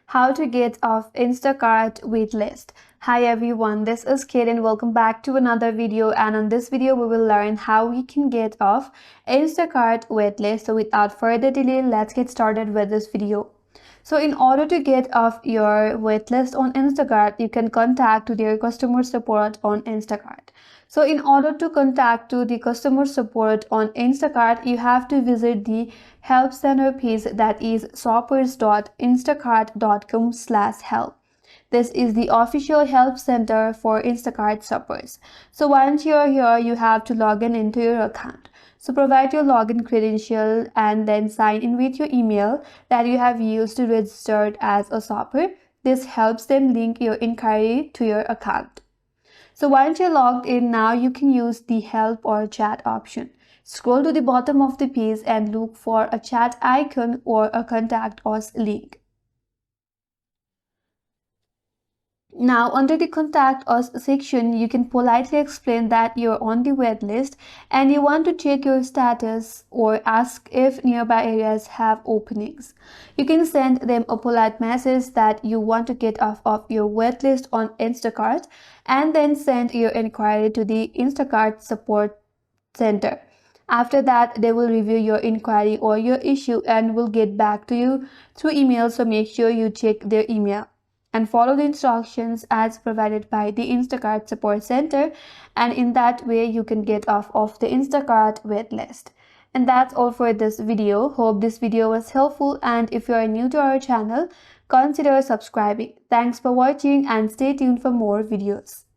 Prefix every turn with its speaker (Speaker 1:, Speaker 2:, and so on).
Speaker 1: How to get off Instacart waitlist. Hi everyone, this is Kate and welcome back to another video, and on this video we will learn how we can get off Instacart waitlist. So without further delay, let's get started with this video. So in order to get off your waitlist on Instacart, you can contact to their customer support on Instacart. So in order to contact to the customer support on Instacart, you have to visit the help center page, that is shoppers.instacart.com/help. This is the official help center for Instacart shoppers. So once you're here, you have to log into your account. So provide your login credential and then sign in with your email that you have used to register as a shopper. This helps them link your inquiry to your account. So once you're logged in, now you can use the help or chat option. Scroll to the bottom of the page and look for a chat icon or a contact us link. Now, under the Contact Us section, you can politely explain that you're on the wait list and you want to check your status or ask if nearby areas have openings. You can send them a polite message that you want to get off of your wait list on Instacart and then send your inquiry to the Instacart support center. After that, they will review your inquiry or your issue and will get back to you through email, so make sure you check their email and follow the instructions as provided by the Instacart support center, and in that way you can get off of the Instacart waitlist. And that's all for this video. Hope this video was helpful, and if you are new to our channel, consider subscribing. Thanks for watching and stay tuned for more videos.